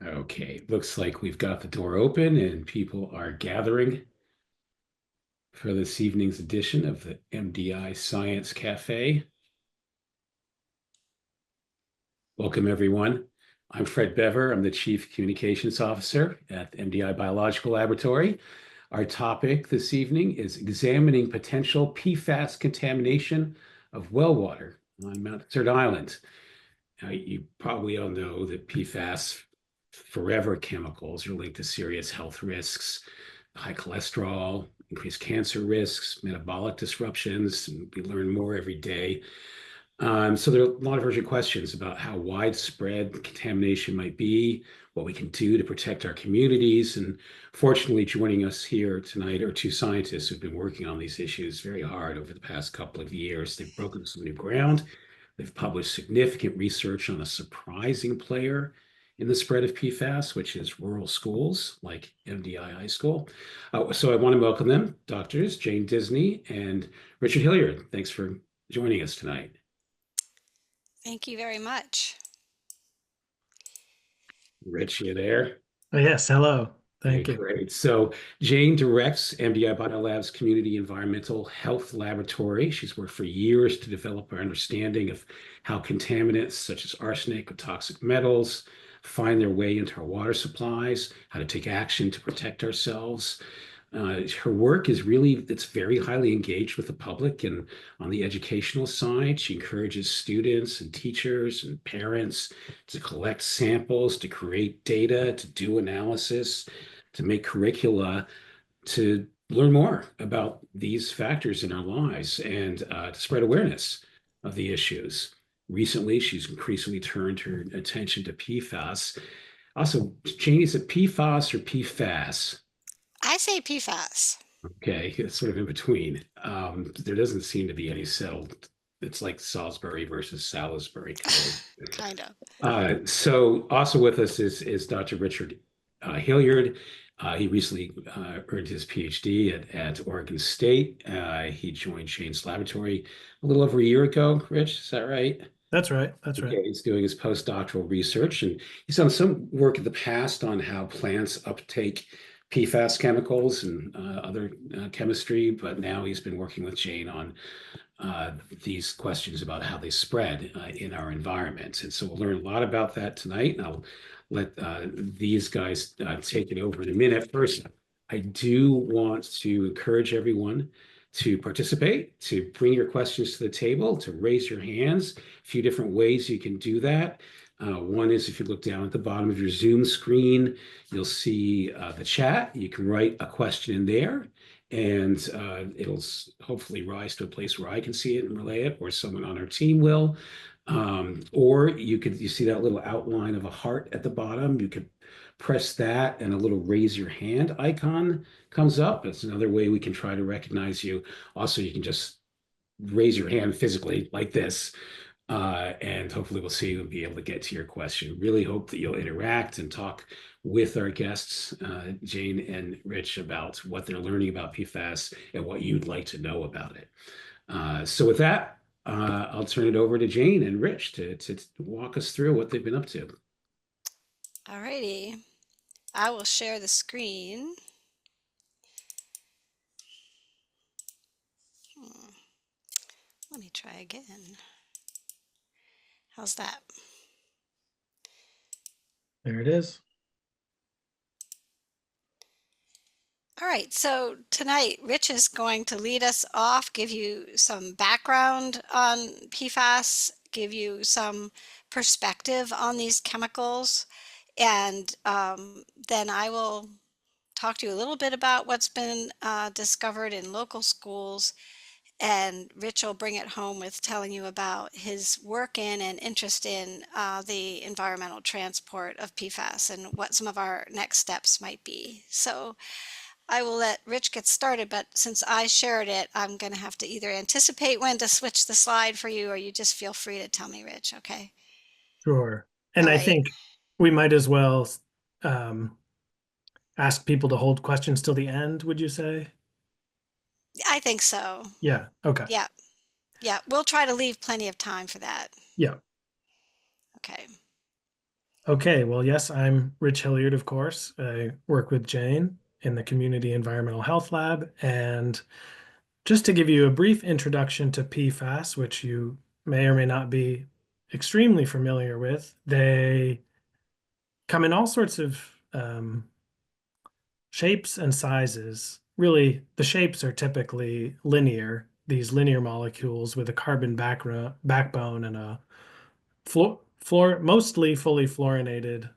Okay, looks like we've got the door open and people are gathering for this evening's edition of the MDI Science Cafe. Welcome, everyone. I'm Fred Bever. I'm the Chief Communications Officer at the MDI Biological Laboratory. Our topic this evening is examining potential PFAS contamination of well water on Mount Desert Island. You probably all know that PFAS, forever chemicals, are linked to serious health risks, high cholesterol, increased cancer risks, metabolic disruptions, and we learn more every day. So there are a lot of urgent questions about how widespread contamination might be, what we can do to protect our communities. And fortunately, joining us here tonight are two scientists who've been working on these issues very hard over the past couple of years. They've broken some new ground. They've published significant research on a surprising player in the spread of PFAS, which is rural schools like MDI High School. So I want to welcome them, doctors Jane Disney and Richard Hilliard. Thanks for joining us tonight. Thank you very much. Rich, you there? Oh, yes, hello. Okay, Thank you. great. So Jane directs MDI Biolab's Community Environmental Health Laboratory. She's worked for years to develop our understanding of how contaminants such as arsenic or toxic metals find their way into our water supplies, how to take action to protect ourselves. Her work is it's very highly engaged with the public, and on the educational side, she encourages students and teachers and parents to collect samples, to create data, to do analysis, to make curricula, to learn more about these factors in our lives and to spread awareness of the issues. Recently, she's increasingly turned her attention to PFAS. Also, Janie, is it PFAS or PFAS? I say PFAS. Okay, it's sort of in between. There doesn't seem to be any settled. It's like Salisbury versus Salisbury code. Kind of. So also with us is Dr. Richard Hilliard. He recently earned his Ph.D. at Oregon State. He joined Shane's laboratory a little over a year ago. Rich, is that right? That's right. That's right. Okay, he's doing his postdoctoral research, and he's done some work in the past on how plants uptake PFAS chemicals and other chemistry, but now he's been working with Jane on these questions about how they spread in our environment. And so we'll learn a lot about that tonight. And I'll let these guys take it over in a minute. First, I do want to encourage everyone to participate, to bring your questions to the table, to raise your hands. A few different ways you can do that. One is if you look down at the bottom of your Zoom screen, you'll see the chat. You can write a question in there, and it'll hopefully rise to a place where I can see it and relay it, or someone on our team will. Or you see that little outline of a heart at the bottom. You could press that, and a little raise your hand icon comes up. It's another way we can try to recognize you. Also, you can just raise your hand physically like this. And hopefully we'll see you and be able to get to your question. Really hope that you'll interact and talk with our guests, Jane and Rich, about what they're learning about PFAS and what you'd like to know about it. So with that, I'll turn it over to Jane and Rich to walk us through what they've been up to. All righty. I will share the screen. Let me try again. How's that? There it is. All right, so tonight Rich is going to lead us off, give you some background on PFAS, give you some perspective on these chemicals, and then I will talk to you a little bit about what's been discovered in local schools, and Rich will bring it home with telling you about his work in and interest in the environmental transport of PFAS and what some of our next steps might be. So I will let Rich get started, but since I shared it, I'm going to have to either anticipate when to switch the slide for you, or you just feel free to tell me, Rich, okay? Sure. And All I right. think we might as well ask people to hold questions till the end, would you say? I think so. Yeah. Okay. Yeah. Yeah. We'll try to leave plenty of time for that. Yeah. Okay. Okay, well, yes, I'm Rich Hilliard, of course. I work with Jane in the Community Environmental Health Lab. And just to give you a brief introduction to PFAS, which you may or may not be extremely familiar with, they come in all sorts of shapes and sizes. Really, the shapes are typically linear, these linear molecules with a carbon backbone and a mostly fully fluorinated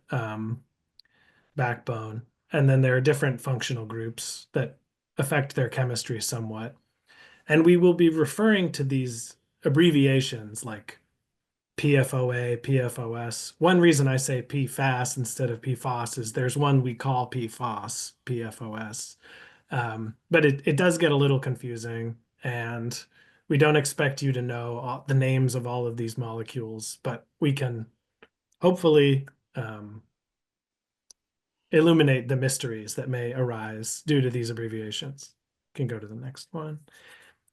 backbone. And then there are different functional groups that affect their chemistry somewhat. And we will be referring to these abbreviations like PFOA, PFOS. One reason I say PFAS instead of PFOS is there's one we call PFOS, PFOS. But it does get a little confusing, and we don't expect you to know the names of all of these molecules, but we can hopefully illuminate the mysteries that may arise due to these abbreviations. Can go to the next one.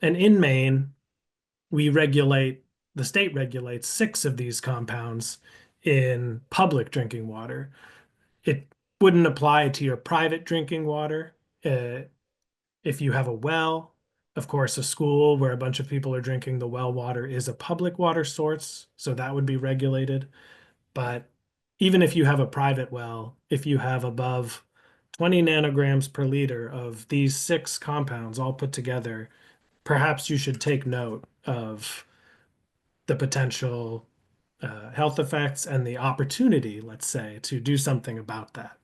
And in Maine, the state regulates 6 of these compounds in public drinking water. It wouldn't apply to your private drinking water. If you have a well, of course, a school where a bunch of people are drinking the well water is a public water source, so that would be regulated. But even if you have a private well, if you have above 20 nanograms per liter of these 6 compounds all put together, perhaps you should take note of the potential health effects and the opportunity, let's say, to do something about that.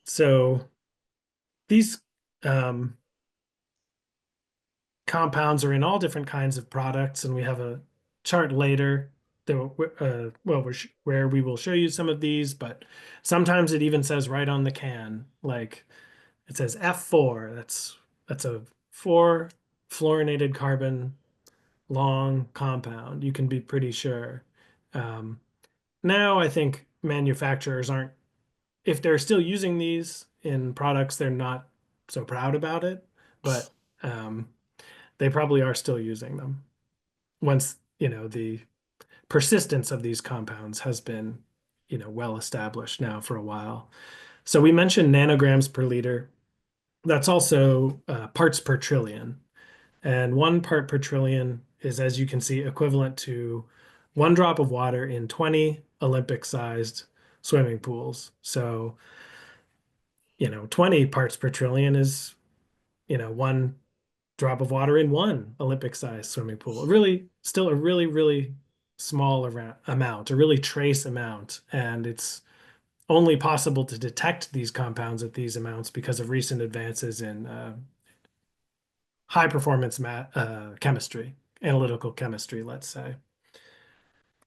So these compounds are in all different kinds of products, and we have a chart later that where we will show you some of these, but sometimes it even says right on the can, like it says F4. That's a 4 fluorinated carbon long compound. You can be pretty sure. Now I think manufacturers aren't, if they're still using these in products, they're not so proud about it, but they probably are still using them once, the persistence of these compounds has been, well established now for a while. So we mentioned nanograms per liter. That's also parts per trillion. And 1 part per trillion is, as you can see, equivalent to 1 drop of water in 20 Olympic-sized swimming pools. So, 20 parts per trillion is, 1 drop of water in 1 Olympic-sized swimming pool. Still a really, really small amount, a really trace amount. And it's only possible to detect these compounds at these amounts because of recent advances in high performance chemistry, analytical chemistry, let's say.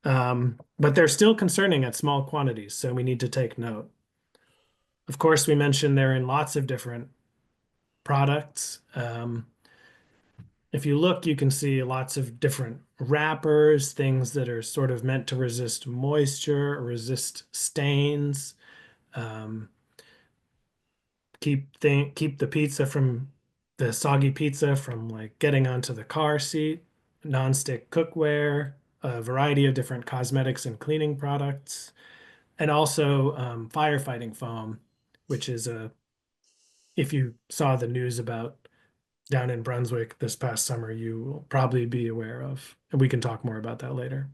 But they're still concerning at small quantities, so we need to take note. Of course, we mentioned they're in lots of different products. If you look, you can see lots of different wrappers, things that are sort of meant to resist moisture or resist stains. Keep the soggy pizza from like getting onto the car seat, nonstick cookware, a variety of different cosmetics and cleaning products, and also firefighting foam, which is if you saw the news about down in Brunswick this past summer, you will probably be aware of, and we can talk more about that later.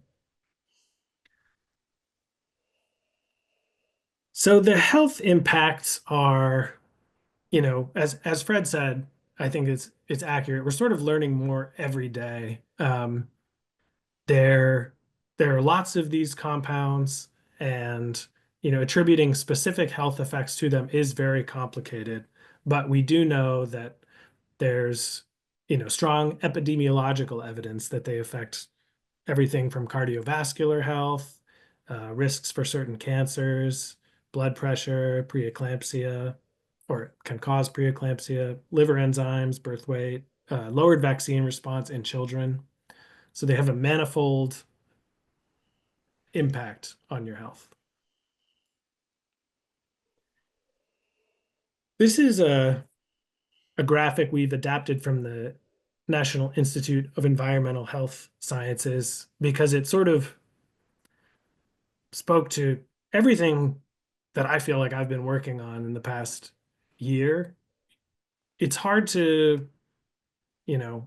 So the health impacts are, as Fred said, I think it's accurate. We're sort of learning more every day. There are lots of these compounds, and attributing specific health effects to them is very complicated. But we do know that there's strong epidemiological evidence that they affect everything from cardiovascular health, risks for certain cancers, blood pressure, preeclampsia, or can cause preeclampsia, liver enzymes, birth weight, lowered vaccine response in children. So they have a manifold impact on your health. This is a graphic we've adapted from the National Institute of Environmental Health Sciences because it sort of spoke to everything that I feel like I've been working on in the past year. It's hard to,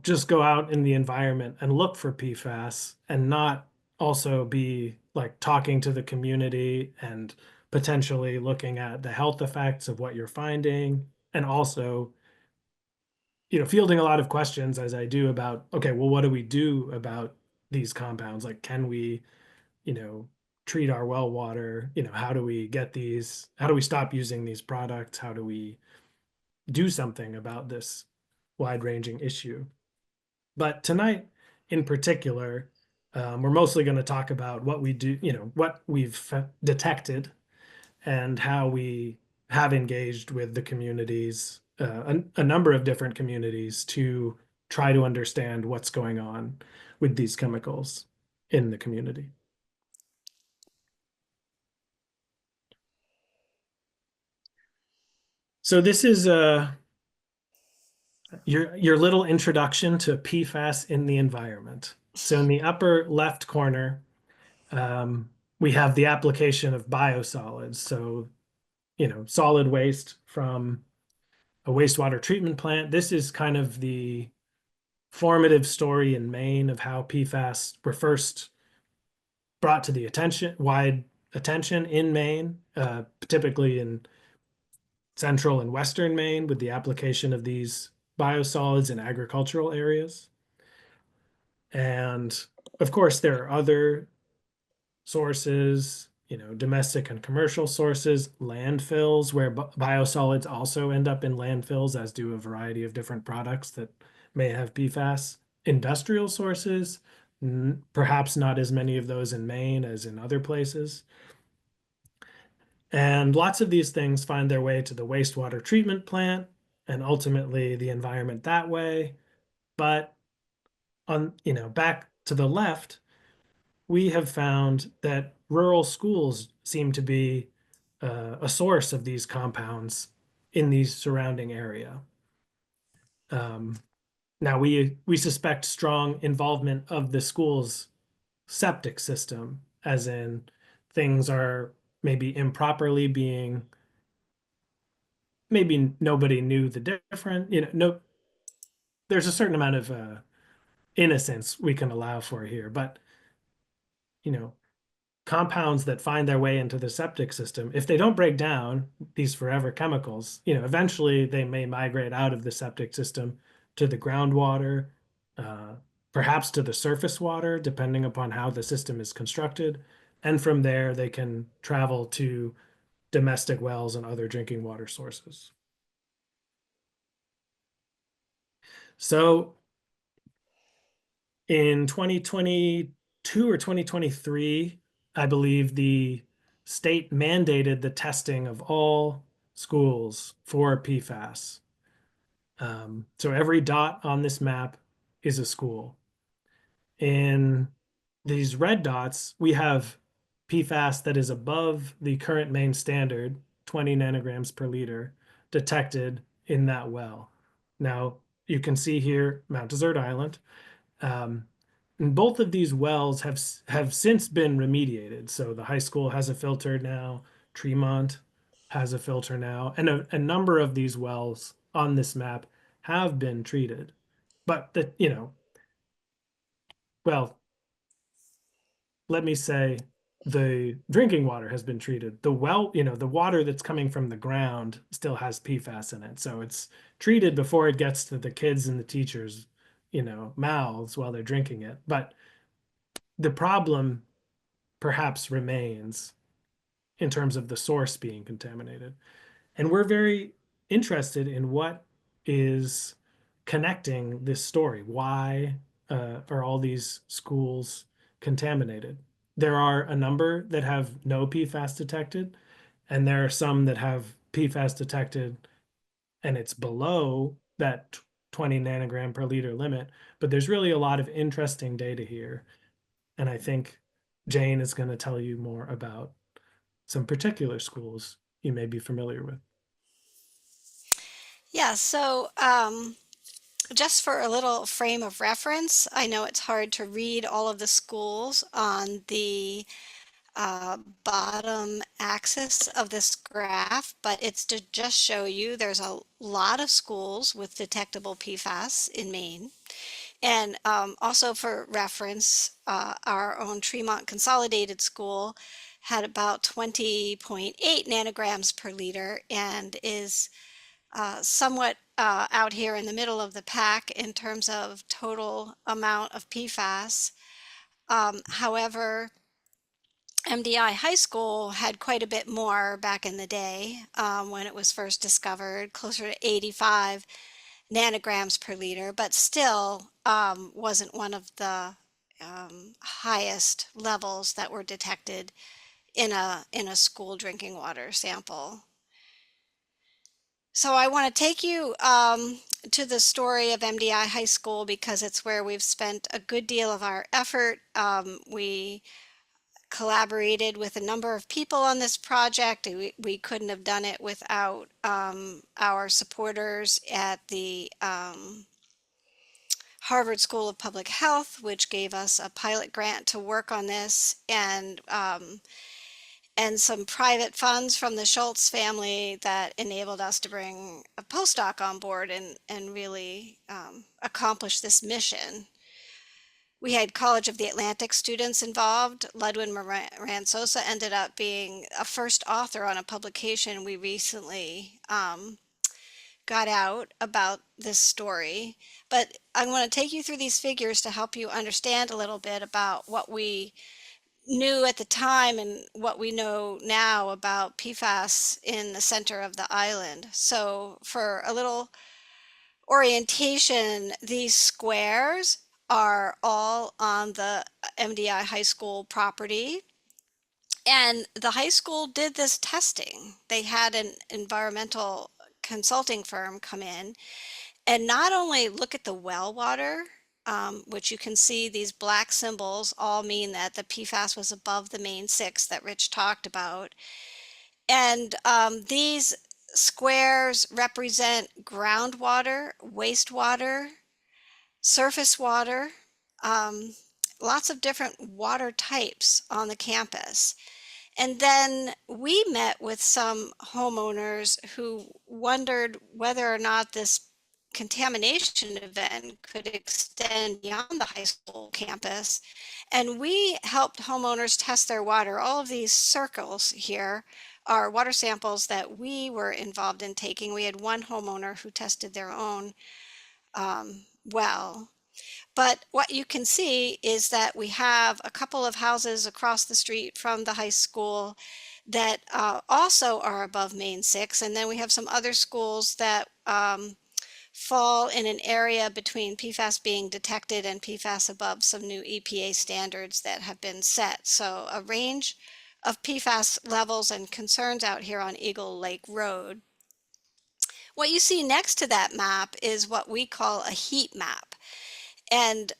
just go out in the environment and look for PFAS and not also be like talking to the community and potentially looking at the health effects of what you're finding, and also, fielding a lot of questions as I do about, okay, well, what do we do about these compounds? Like, can we, you know, treat our well water? How do we get these? How do we stop using these products? How do we do something about this wide-ranging issue? But tonight, in particular, we're mostly going to talk about what we do, what we've detected and how we have engaged with the communities, a number of different communities, to try to understand what's going on with these chemicals in the community. So this is your little introduction to PFAS in the environment. So in the upper left corner, we have the application of biosolids. So, solid waste from a wastewater treatment plant. This is kind of the formative story in Maine of how PFAS were first brought to the wide attention in Maine, typically in central and western Maine, with the application of these biosolids in agricultural areas. And of course, there are other sources, domestic and commercial sources, landfills, where biosolids also end up in landfills, as do a variety of different products that may have PFAS. Industrial sources, perhaps not as many of those in Maine as in other places. And lots of these things find their way to the wastewater treatment plant and ultimately the environment that way. But back to the left, we have found that rural schools seem to be a source of these compounds in the surrounding area. Now we suspect strong involvement of the school's septic system, as in things are maybe improperly being, maybe nobody knew the difference. No, there's a certain amount of innocence we can allow for here, but you know, compounds that find their way into the septic system, if they don't break down, these forever chemicals, eventually they may migrate out of the septic system to the groundwater, uh, perhaps to the surface water, depending upon how the system is constructed. And from there, they can travel to domestic wells and other drinking water sources. So in 2022 or 2023, I believe the state mandated the testing of all schools for PFAS. So every dot on this map is a school. In these red dots, we have PFAS that is above the current Maine standard, 20 nanograms per liter, detected in that well. Now, you can see here Mount Desert Island. And both of these wells have since been remediated. So the high school has a filter now, Tremont has a filter now, and a number of these wells on this map have been treated. But well, let me say the drinking water has been treated. The well, the water that's coming from the ground still has PFAS in it. So it's treated before it gets to the kids and the teachers, mouths while they're drinking it. But the problem perhaps remains in terms of the source being contaminated. And we're very interested in what is connecting this story. Why are all these schools contaminated? There are a number that have no PFAS detected, and there are some that have PFAS detected and it's below that 20 nanogram per liter limit. But there's really a lot of interesting data here. And I think Jane is going to tell you more about some particular schools you may be familiar with. Yeah, so just for a little frame of reference, I know it's hard to read all of the schools on the bottom axis of this graph, but it's to just show you there's a lot of schools with detectable PFAS in Maine. And also for reference, our own Tremont Consolidated School had about 20.8 nanograms per liter and is somewhat out here in the middle of the pack in terms of total amount of PFAS. However, MDI High School had quite a bit more back in the day when it was first discovered, closer to 85 nanograms per liter, but still wasn't one of the highest levels that were detected in a school drinking water sample. So I want to take you to the story of MDI High School because it's where we've spent a good deal of our effort. We collaborated with a number of people on this project. We couldn't have done it without our supporters at the Harvard School of Public Health, which gave us a pilot grant to work on this, and some private funds from the Schultz family that enabled us to bring a postdoc on board and really accomplish this mission. We had College of the Atlantic students involved. Ludwin Moran Sosa ended up being a first author on a publication we recently got out about this story. But I want to take you through these figures to help you understand a little bit about what we knew at the time and what we know now about PFAS in the center of the island. So for a little orientation, these squares are all on the MDI High School property. And the high school did this testing. They had an environmental consulting firm come in and not only look at the well water, which you can see these black symbols all mean that the PFAS was above the Maine 6 that Rich talked about. And these squares represent groundwater, wastewater, surface water, lots of different water types on the campus. And then we met with some homeowners who wondered whether or not this contamination event could extend beyond the high school campus. And we helped homeowners test their water. All of these circles here are water samples that we were involved in taking. We had one homeowner who tested their own well. But what you can see is that we have a couple of houses across the street from the high school that also are above Maine 6. And then we have some other schools that fall in an area between PFAS being detected and PFAS above some new EPA standards that have been set. So a range of PFAS levels and concerns out here on Eagle Lake Road. What you see next to that map is what we call a heat map. And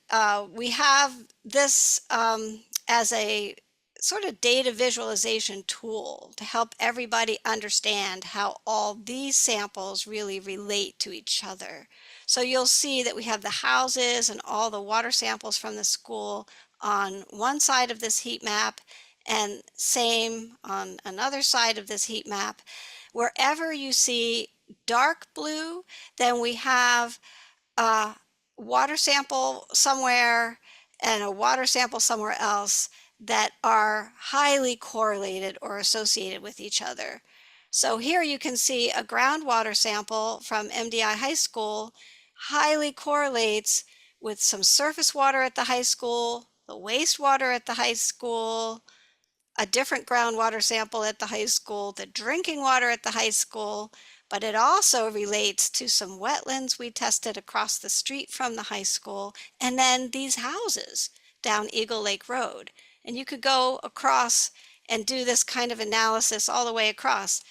we have this as a sort of data visualization tool to help everybody understand how all these samples really relate to each other. So you'll see that we have the houses and all the water samples from the school on one side of this heat map, and same on another side of this heat map. Wherever you see dark blue, then we have a water sample somewhere and a water sample somewhere else that are highly correlated or associated with each other. So here you can see a groundwater sample from MDI High School highly correlates with some surface water at the high school, the wastewater at the high school, a different groundwater sample at the high school, the drinking water at the high school, but it also relates to some wetlands we tested across the street from the high school, and then these houses down Eagle Lake Road. And you could go across and do this kind of analysis all the way across.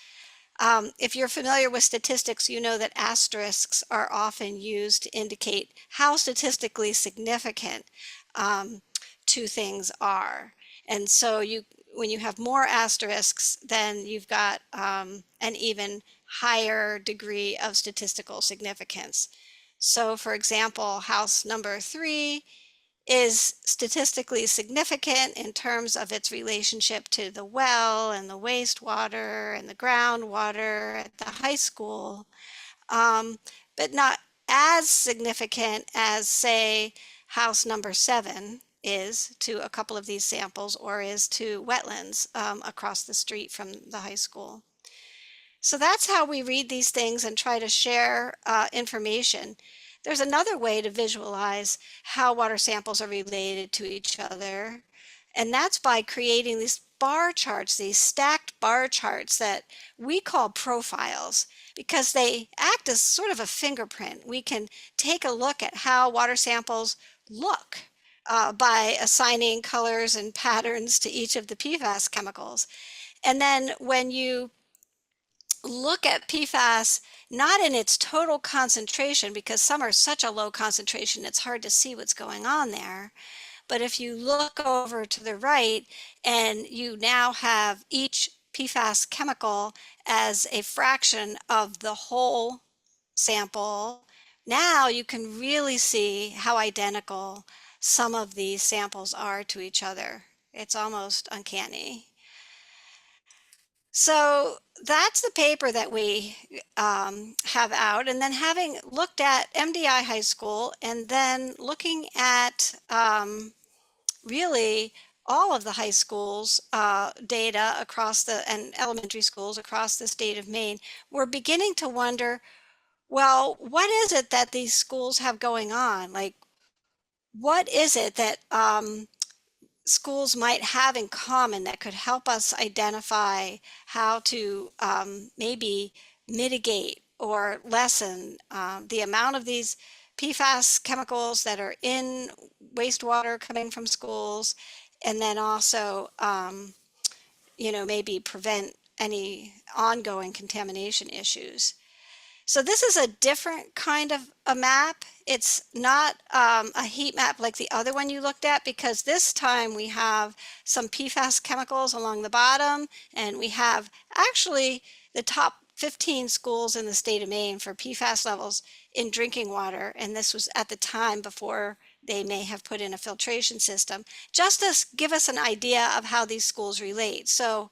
If you're familiar with statistics, you know that asterisks are often used to indicate how statistically significant two things are. And so when you have more asterisks, then you've got an even higher degree of statistical significance. So for example, house number 3 is statistically significant in terms of its relationship to the well and the wastewater and the groundwater at the high school, but not as significant as, say, house number 7 is to a couple of these samples, or is to wetlands across the street from the high school. So that's how we read these things and try to share information. There's another way to visualize how water samples are related to each other, and that's by creating these bar charts, these stacked bar charts that we call profiles, because they act as sort of a fingerprint. We can take a look at how water samples look by assigning colors and patterns to each of the PFAS chemicals. And then when you look at PFAS, not in its total concentration, because some are such a low concentration, it's hard to see what's going on there. But if you look over to the right and you now have each PFAS chemical as a fraction of the whole sample, now you can really see how identical some of these samples are to each other. It's almost uncanny. So that's the paper that we have out. And then, having looked at MDI high school and then looking at really all of the high schools data across and elementary schools across the state of Maine, we're beginning to wonder, well, what is it that these schools have going on? Like, what is it that schools might have in common that could help us identify how to maybe mitigate or lessen the amount of these PFAS chemicals that are in wastewater coming from schools, and then also, maybe prevent any ongoing contamination issues. So this is a different kind of a map. It's not a heat map like the other one you looked at, because this time we have some PFAS chemicals along the bottom, and we have actually the top 15 schools in the state of Maine for PFAS levels in drinking water. And this was at the time before they may have put in a filtration system, just to give us an idea of how these schools relate. So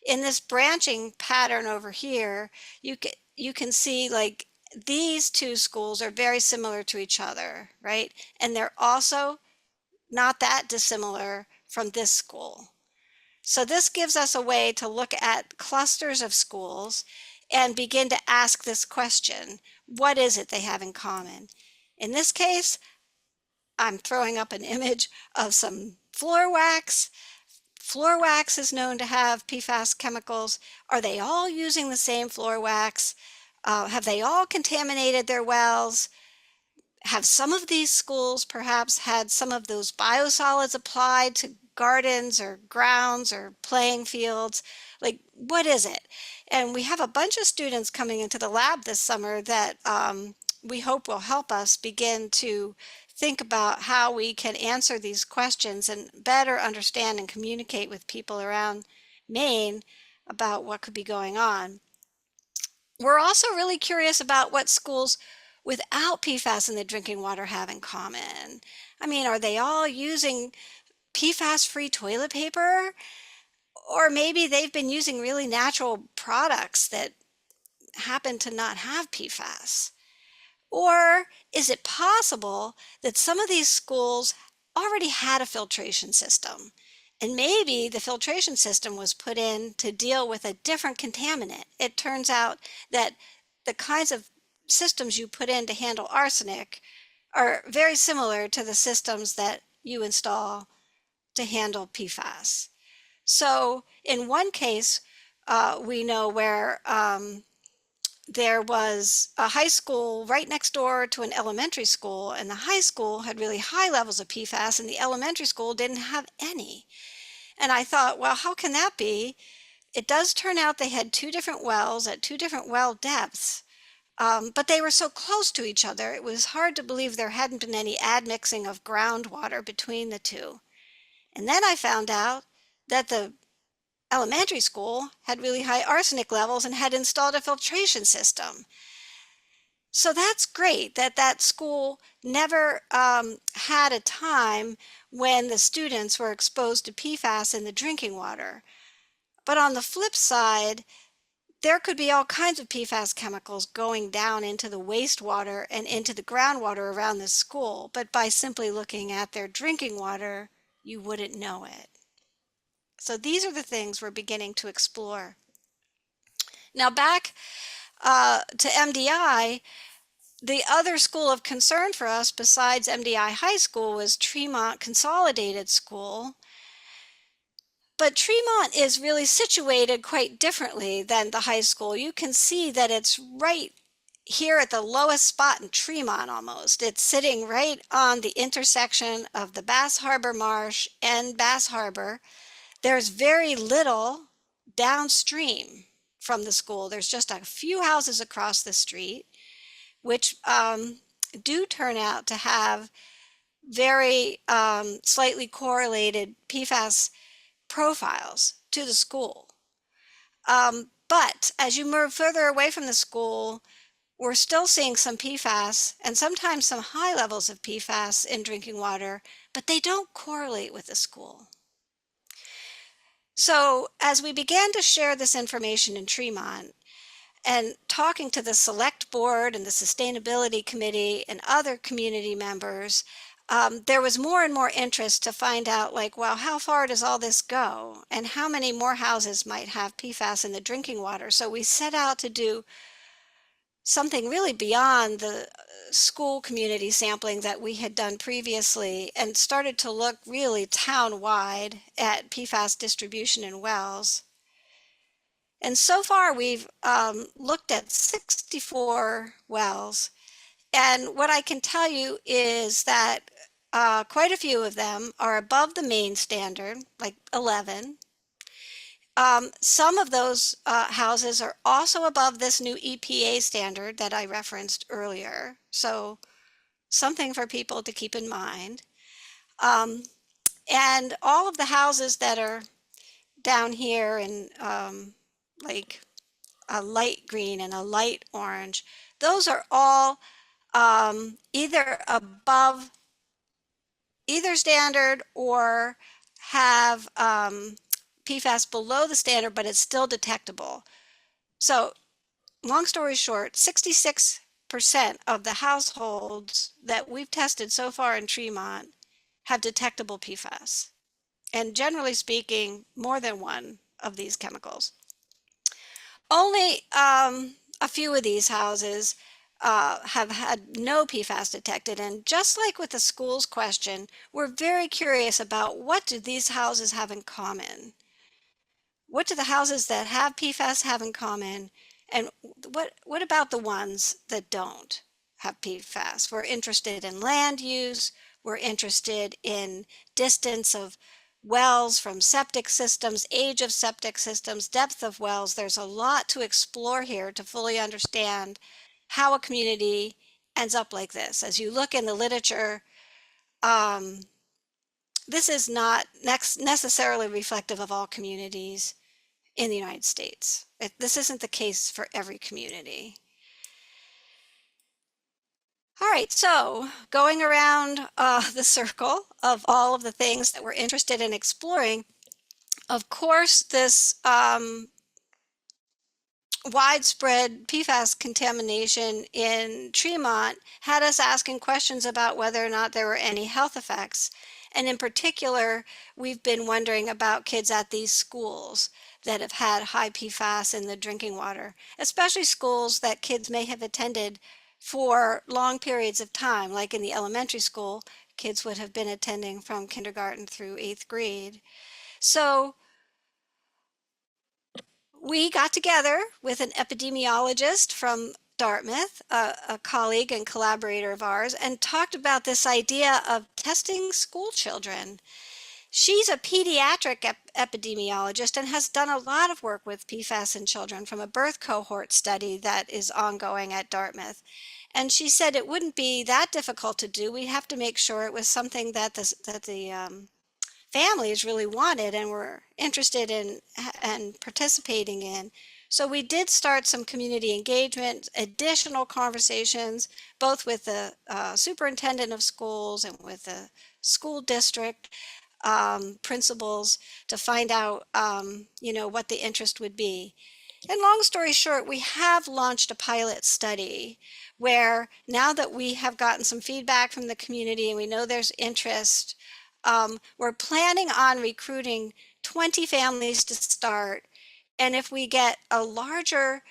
in this branching pattern over here, you can see, like, these two schools are very similar to each other, right? And they're also not that dissimilar from this school. So this gives us a way to look at clusters of schools and begin to ask this question: what is it they have in common? In this case, I'm throwing up an image of some floor wax. Floor wax is known to have PFAS chemicals. Are they all using the same floor wax? Have they all contaminated their wells? Have some of these schools perhaps had some of those biosolids applied to gardens or grounds or playing fields? Like, what is it? And we have a bunch of students coming into the lab this summer that we hope will help us begin to think about how we can answer these questions and better understand and communicate with people around Maine about what could be going on. We're also really curious about what schools without PFAS in the drinking water have in common. I mean, are they all using PFAS-free toilet paper? Or maybe they've been using really natural products that happen to not have PFAS. Or is it possible that some of these schools already had a filtration system, and maybe the filtration system was put in to deal with a different contaminant? It turns out that the kinds of systems you put in to handle arsenic are very similar to the systems that you install to handle PFAS. So in one case, we know where there was a high school right next door to an elementary school, and the high school had really high levels of PFAS and the elementary school didn't have any. And I thought, well, how can that be? It does turn out they had two different wells at two different well depths, but they were so close to each other, it was hard to believe there hadn't been any admixing of groundwater between the two. And then I found out that the elementary school had really high arsenic levels and had installed a filtration system. So that's great that that school never had a time when the students were exposed to PFAS in the drinking water. But on the flip side, there could be all kinds of PFAS chemicals going down into the wastewater and into the groundwater around the school, but by simply looking at their drinking water, you wouldn't know it. So these are the things we're beginning to explore. Now back to MDI, the other school of concern for us besides MDI High School was Tremont Consolidated School. But Tremont is really situated quite differently than the high school. You can see that it's right here at the lowest spot in Tremont almost. It's sitting right on the intersection of the Bass Harbor Marsh and Bass Harbor. There's very little downstream from the school. There's just a few houses across the street, which do turn out to have very slightly correlated PFAS profiles to the school. But as you move further away from the school, we're still seeing some PFAS and sometimes some high levels of PFAS in drinking water, but they don't correlate with the school. So as we began to share this information in Tremont and talking to the select board and the sustainability committee and other community members, there was more and more interest to find out, like, well, how far does all this go? And how many more houses might have PFAS in the drinking water? So we set out to do something really beyond the school community sampling that we had done previously and started to look really town-wide at PFAS distribution in wells. And so far we've looked at 64 wells. And what I can tell you is that quite a few of them are above the Maine standard, like 11. Some of those houses are also above this new EPA standard that I referenced earlier. So something for people to keep in mind. And all of the houses that are down here in like a light green and a light orange, those are all either above either standard or have PFAS below the standard, but it's still detectable. So long story short, 66% of the households that we've tested so far in Tremont have detectable PFAS. And generally speaking, more than one of these chemicals. Only a few of these houses have had no PFAS detected. And just like with the schools question, we're very curious about what do these houses have in common? What do the houses that have PFAS have in common? And what about the ones that don't have PFAS? We're interested in land use. We're interested in distance of wells from septic systems, age of septic systems, depth of wells. There's a lot to explore here to fully understand how a community ends up like this. As you look in the literature, this is not necessarily reflective of all communities in the United States. This isn't the case for every community. All right, so going around the circle of all of the things that we're interested in exploring, of course, this widespread PFAS contamination in Tremont had us asking questions about whether or not there were any health effects. And in particular, we've been wondering about kids at these schools that have had high PFAS in the drinking water, especially schools that kids may have attended for long periods of time, like in the elementary school, kids would have been attending from kindergarten through 8th grade. So we got together with an epidemiologist from Dartmouth, a colleague and collaborator of ours, and talked about this idea of testing school children. She's a pediatric epidemiologist and has done a lot of work with PFAS in children from a birth cohort study that is ongoing at Dartmouth. And she said it wouldn't be that difficult to do. We'd have to make sure it was something that the families really wanted and were interested in and participating in. So we did start some community engagement, additional conversations, both with the superintendent of schools and with the school district principals to find out, what the interest would be. And long story short, we have launched a pilot study where now that we have gotten some feedback from the community and we know there's interest, we're planning on recruiting 20 families to start. And if we get a larger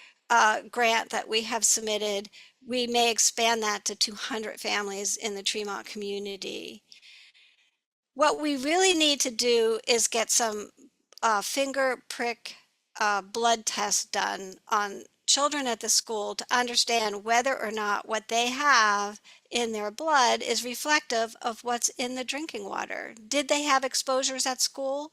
grant that we have submitted, we may expand that to 200 families in the Tremont community. What we really need to do is get some finger prick blood tests done on children at the school to understand whether or not what they have in their blood is reflective of what's in the drinking water. Did they have exposures at school?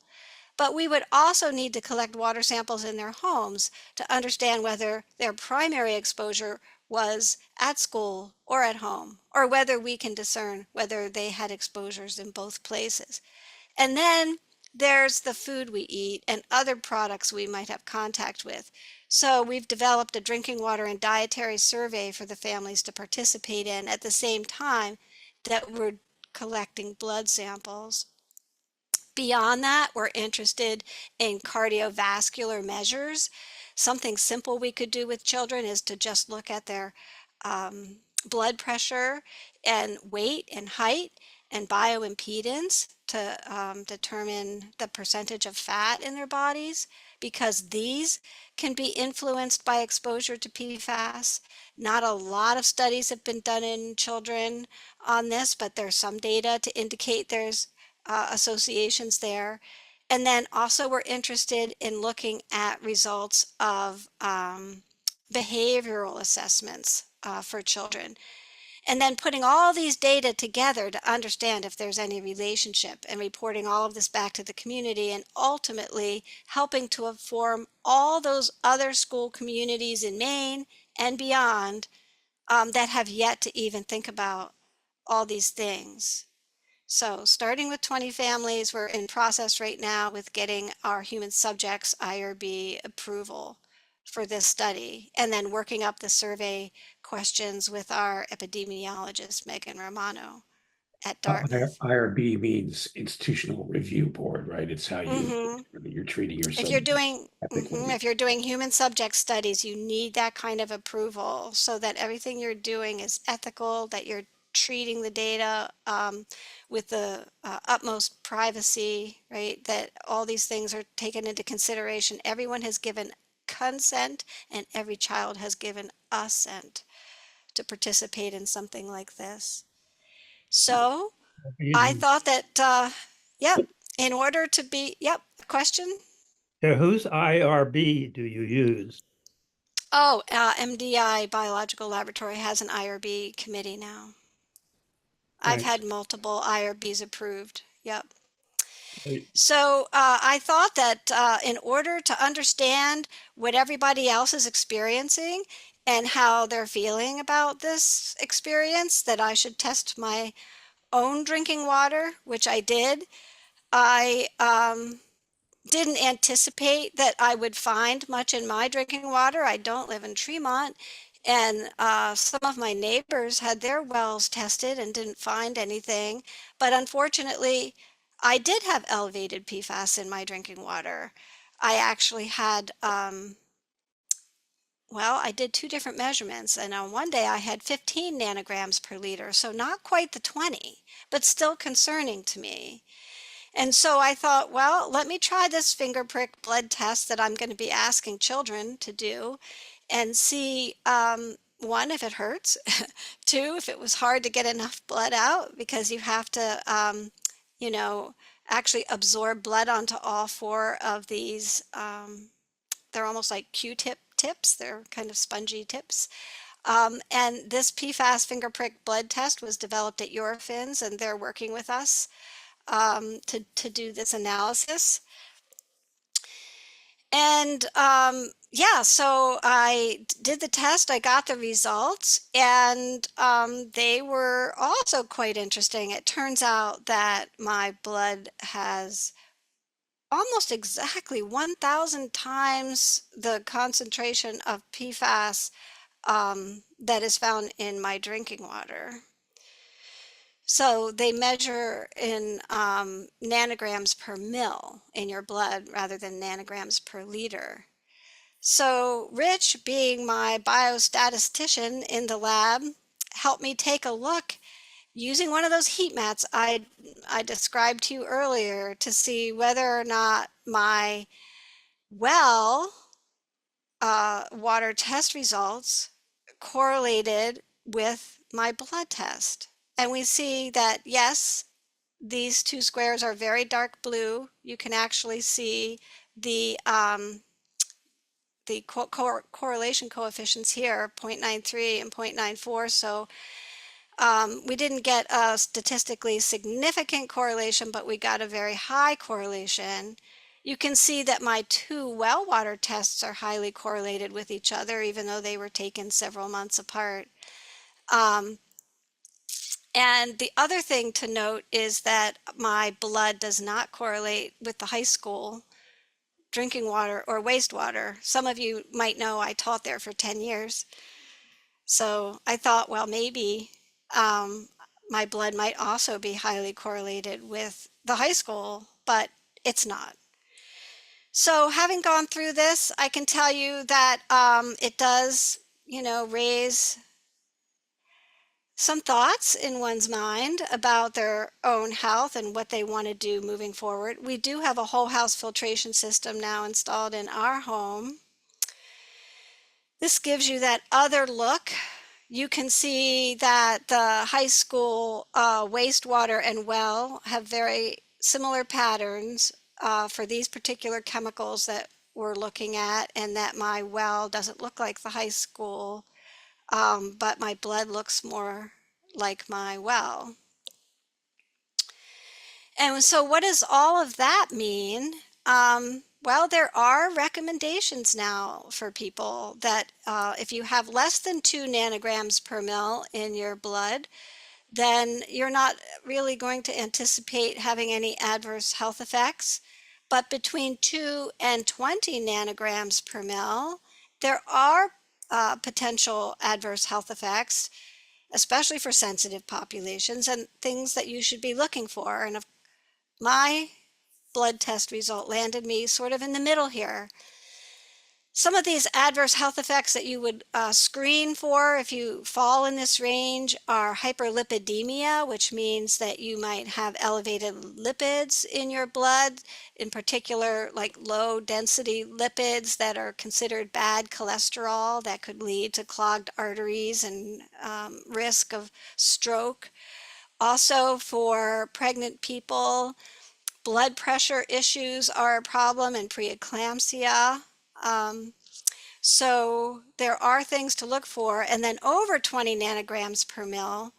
But we would also need to collect water samples in their homes to understand whether their primary exposure was at school or at home, or whether we can discern whether they had exposures in both places. And then there's the food we eat and other products we might have contact with. So we've developed a drinking water and dietary survey for the families to participate in at the same time that we're collecting blood samples. Beyond that, we're interested in cardiovascular measures. Something simple we could do with children is to just look at their blood pressure and weight and height and bioimpedance to determine the percentage of fat in their bodies, because these can be influenced by exposure to PFAS. Not a lot of studies have been done in children on this, but there's some data to indicate there's associations there. And then also we're interested in looking at results of behavioral assessments for children. And then putting all these data together to understand if there's any relationship and reporting all of this back to the community, and ultimately helping to inform all those other school communities in Maine and beyond that have yet to even think about all these things. So starting with 20 families, we're in process right now with getting our human subjects IRB approval for this study, and then working up the survey questions with our epidemiologist, Megan Romano at Dartmouth. IRB means Institutional Review Board, right? It's how Mhm. you're treating your If you're subjects doing, ethically. if you're doing human subject studies, you need that kind of approval so that everything you're doing is ethical, that you're treating the data with the utmost privacy, right? That all these things are taken into consideration. Everyone has given consent, and every child has given assent to participate in something like this. So I Easy. thought that, yep, in order to be, yep, question? Yeah, whose IRB do you use? Oh, MDI Biological Laboratory has an IRB committee now. I've Thanks. had multiple IRBs approved. Yep. Great. So I thought that in order to understand what everybody else is experiencing and how they're feeling about this experience, that I should test my own drinking water, which I did. I didn't anticipate that I would find much in my drinking water. I don't live in Tremont, and some of my neighbors had their wells tested and didn't find anything. But unfortunately, I did have elevated PFAS in my drinking water. I actually had, well, I did 2 different measurements, and on one day I had 15 nanograms per liter, so not quite the 20, but still concerning to me. And so I thought, well, let me try this finger prick blood test that I'm going to be asking children to do and see, one, if it hurts, two, if it was hard to get enough blood out, because you have to, you know, actually absorb blood onto all 4 of these. They're almost like Q-tip tips. They're kind of spongy tips. And this PFAS finger prick blood test was developed at Eurofins, and they're working with us to do this analysis. And yeah, so I did the test, I got the results, and they were also quite interesting. It turns out that my blood has almost exactly 1,000 times the concentration of PFAS that is found in my drinking water. So they measure in nanograms per mil in your blood rather than nanograms per liter. So Rich, being my biostatistician in the lab, helped me take a look using one of those heat mats I described to you earlier to see whether or not my well water test results correlated with my blood test. And we see that, yes, these two squares are very dark blue. You can actually see the correlation coefficients here, 0.93 and 0.94. So we didn't get a statistically significant correlation, but we got a very high correlation. You can see that my two well water tests are highly correlated with each other, even though they were taken several months apart. And the other thing to note is that my blood does not correlate with the high school drinking water or wastewater. Some of you might know I taught there for 10 years. So I thought, well, maybe my blood might also be highly correlated with the high school, but it's not. So having gone through this, I can tell you that it does, raise some thoughts in one's mind about their own health and what they want to do moving forward. We do have a whole house filtration system now installed in our home. This gives you that other look. You can see that the high school wastewater and well have very similar patterns for these particular chemicals that we're looking at, and that my well doesn't look like the high school, but my blood looks more like my well. And so what does all of that mean? Well, there are recommendations now for people that if you have less than 2 nanograms per mil in your blood, then you're not really going to anticipate having any adverse health effects. But between 2 and 20 nanograms per mil, there are potential adverse health effects, especially for sensitive populations, and things that you should be looking for. And my blood test result landed me sort of in the middle here. Some of these adverse health effects that you would screen for if you fall in this range are hyperlipidemia, which means that you might have elevated lipids in your blood, in particular like low density lipids that are considered bad cholesterol that could lead to clogged arteries and risk of stroke. Also, for pregnant people, blood pressure issues are a problem, and preeclampsia. So there are things to look for. And then over 20 nanograms per mil,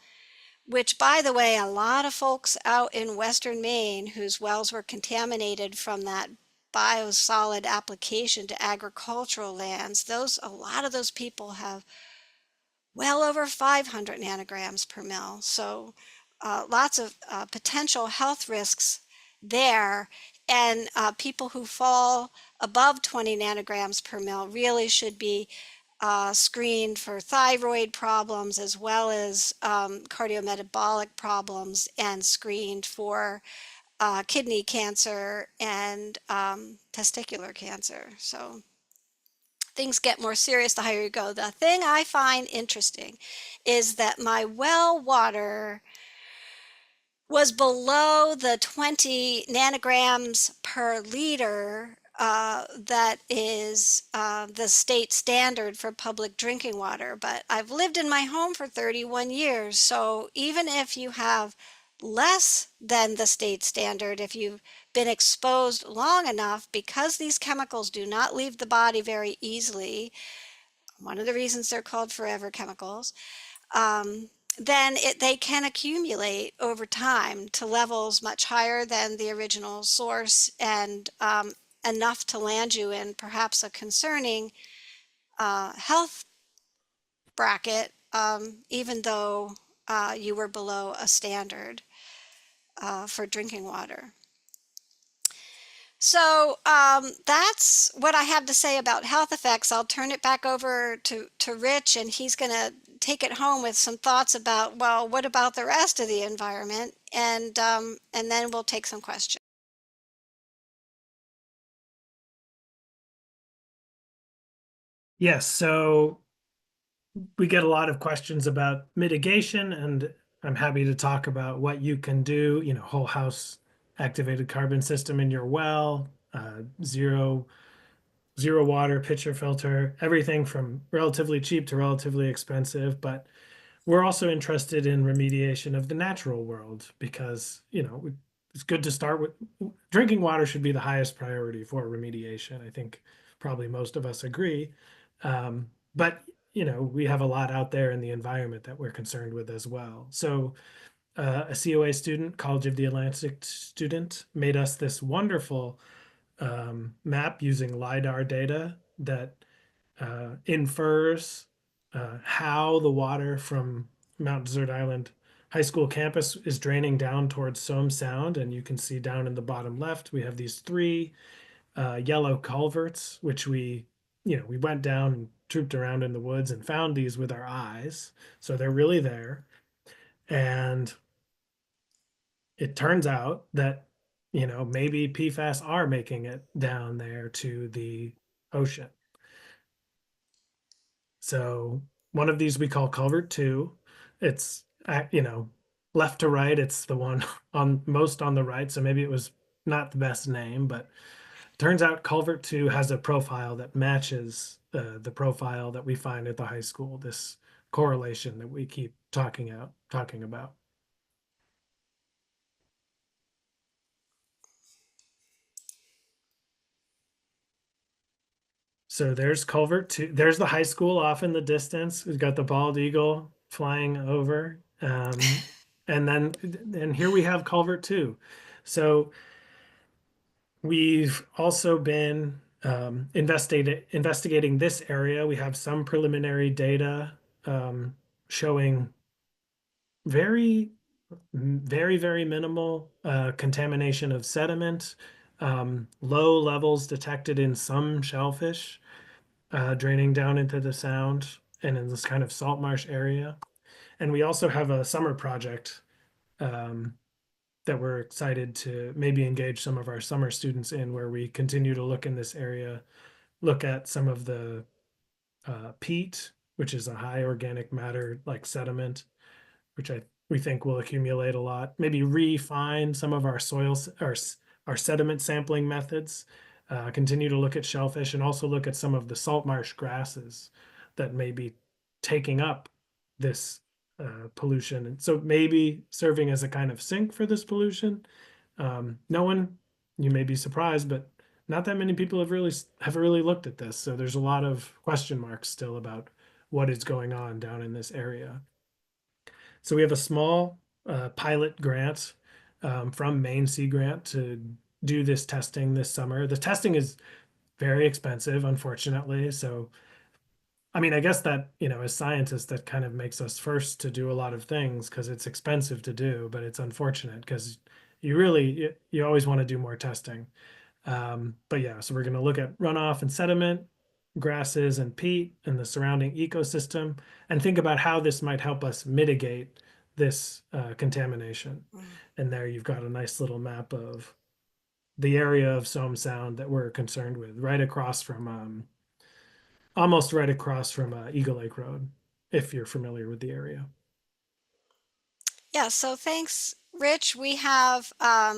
which, by the way, a lot of folks out in Western Maine whose wells were contaminated from that biosolid application to agricultural lands, a lot of those people have well over 500 nanograms per mil. So lots of potential health risks there. And people who fall above 20 nanograms per mil really should be screened for thyroid problems as well as cardiometabolic problems, and screened for kidney cancer and testicular cancer. So things get more serious the higher you go. The thing I find interesting is that my well water was below the 20 nanograms per liter that is the state standard for public drinking water. But I've lived in my home for 31 years, so even if you have less than the state standard, if you've been exposed long enough, because these chemicals do not leave the body very easily, one of the reasons they're called forever chemicals, then they can accumulate over time to levels much higher than the original source, and enough to land you in perhaps a concerning health bracket, even though you were below a standard for drinking water. So that's what I have to say about health effects. I'll turn it back over to Rich, and he's going to take it home with some thoughts about, well, what about the rest of the environment? And then we'll take some questions. Yes, so we get a lot of questions about mitigation, and I'm happy to talk about what you can do, whole house activated carbon system in your well, zero water pitcher filter, everything from relatively cheap to relatively expensive. But we're also interested in remediation of the natural world because, it's good to start with drinking water should be the highest priority for remediation. I think probably most of us agree. But we have a lot out there in the environment that we're concerned with as well. So a COA student, College of the Atlantic student, made us this wonderful map using LiDAR data that infers how the water from Mount Desert Island High School campus is draining down towards Somme Sound. And you can see down in the bottom left, we have these three yellow culverts, which we went down and trooped around in the woods and found these with our eyes. So they're really there. And it turns out that, maybe PFAS are making it down there to the ocean. So one of these we call culvert 2. It's, left to right. It's the one on the right. So maybe it was not the best name, but turns out culvert 2 has a profile that matches the profile that we find at the high school, this correlation that we keep talking about. So there's culvert 2. There's the high school off in the distance. We've got the bald eagle flying over. And here we have culvert 2. So we've also been investigating this area. We have some preliminary data showing very, very, very minimal contamination of sediment, low levels detected in some shellfish draining down into the sound and in this kind of salt marsh area. And we also have a summer project that we're excited to maybe engage some of our summer students in, where we continue to look in this area, look at some of the peat, which is a high organic matter like sediment, which we think will accumulate a lot. Maybe refine some of our our sediment sampling methods. Continue to look at shellfish and also look at some of the salt marsh grasses that may be taking up this pollution, and so maybe serving as a kind of sink for this pollution. No one, you may be surprised, but not that many people have really looked at this. So there's a lot of question marks still about what is going on down in this area. So we have a small pilot grant from Maine Sea Grant to do this testing this summer. The testing is very expensive, unfortunately. So, I mean, I guess that, as scientists, that kind of makes us first to do a lot of things because it's expensive to do, but it's unfortunate because you always want to do more testing. But yeah, so we're going to look at runoff and sediment, grasses and peat and the surrounding ecosystem, and think about how this might help us mitigate this contamination. And there you've got a nice little map of the area of Somme Sound that we're concerned with, almost right across from Eagle Lake Road, if you're familiar with the area. Yeah, so thanks, Rich. We have a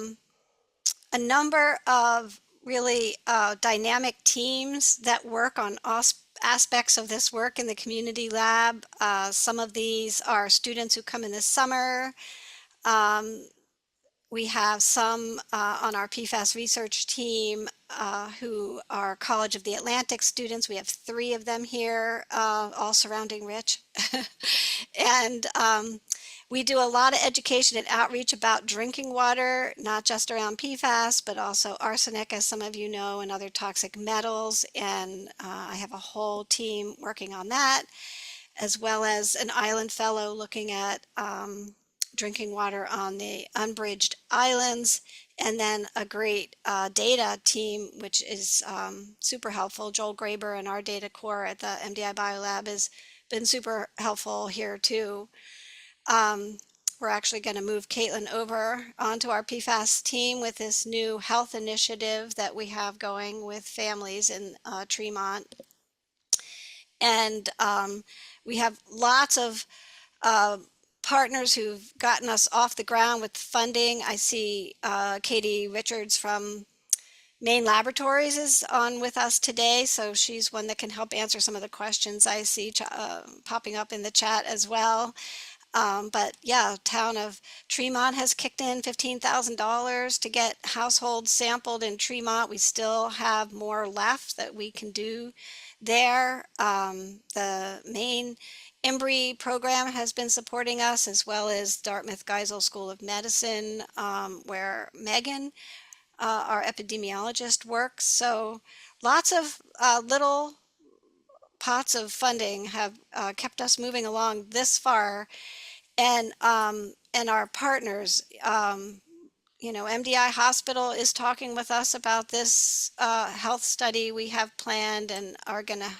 number of really dynamic teams that work on aspects of this work in the community lab. Some of these are students who come in this summer. We have some on our PFAS research team who are College of the Atlantic students. We have 3 of them here, all surrounding Rich. And We do a lot of education and outreach about drinking water, not just around PFAS, but also arsenic, as some of you know, and other toxic metals. And I have a whole team working on that, as well as an island fellow looking at drinking water on the unbridged islands, and then a great data team, which is super helpful. Joel Graber and our data core at the MDI Biolab has been super helpful here too. We're actually going to move Caitlin over onto our PFAS team with this new health initiative that we have going with families in Tremont. And we have lots of partners who've gotten us off the ground with funding. I see Katie Richards from Maine Laboratories is on with us today, so she's one that can help answer some of the questions I see popping up in the chat as well. But yeah, town of Tremont has kicked in $15,000 to get households sampled in Tremont. We still have more left that we can do there. The Maine Embry program has been supporting us, as well as Dartmouth Geisel School of Medicine, where Megan, our epidemiologist, works. So lots of little pots of funding have kept us moving along this far. And our partners, MDI Hospital is talking with us about this health study we have planned, and are going to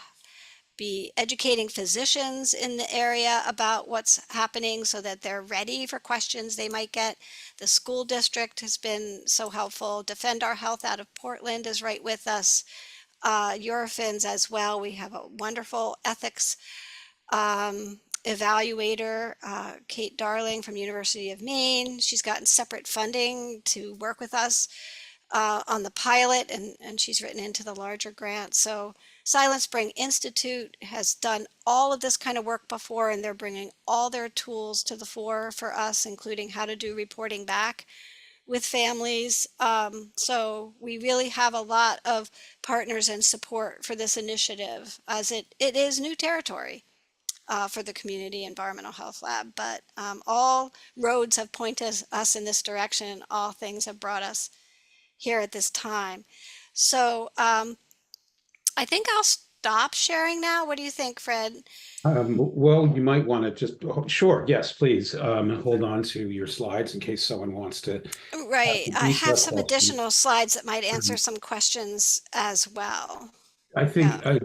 be educating physicians in the area about what's happening so that they're ready for questions they might get. The school district has been so helpful. Defend Our Health out of Portland is right with us. Eurofins as well. We have a wonderful ethics evaluator, Kate Darling from University of Maine. She's gotten separate funding to work with us on the pilot, and she's written into the larger grant. So Silent Spring Institute has done all of this kind of work before, and they're bringing all their tools to the fore for us, including how to do reporting back with families. So we really have a lot of partners and support for this initiative, as it is new territory for the Community Environmental Health Lab. But all roads have pointed us in this direction. All things have brought us here at this time. So I think I'll stop sharing now. What do you think, Fred? Well, you might want to just, sure, yes, please, hold on to your slides in case someone wants to. Right. I have some questions. additional slides that might answer some questions as well. I think, I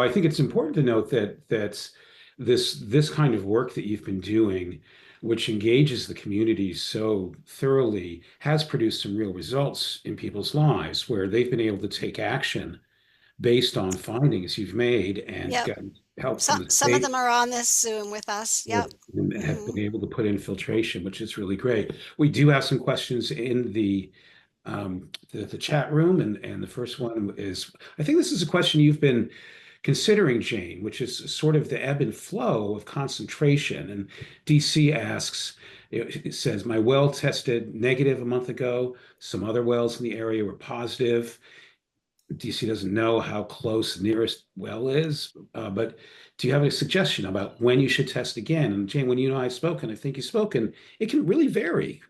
think it's important to note that this kind of work that you've been doing, which engages the community so thoroughly, has produced some real results in people's lives where they've been able to take action based on findings you've made and gotten help from the Some of them are on this Zoom with us. Yep. And have been able to put in filtration, which is really great. We do have some questions in the chat room, and the first one is, I think this is a question you've been considering, Jane, which is sort of the ebb and flow of concentration. And DC asks, it says, my well tested negative a month ago. Some other wells in the area were positive. DC doesn't know how close the nearest well is, but do you have a suggestion about when you should test again? And Jane, when you and I have spoken, I think you've spoken, it can really vary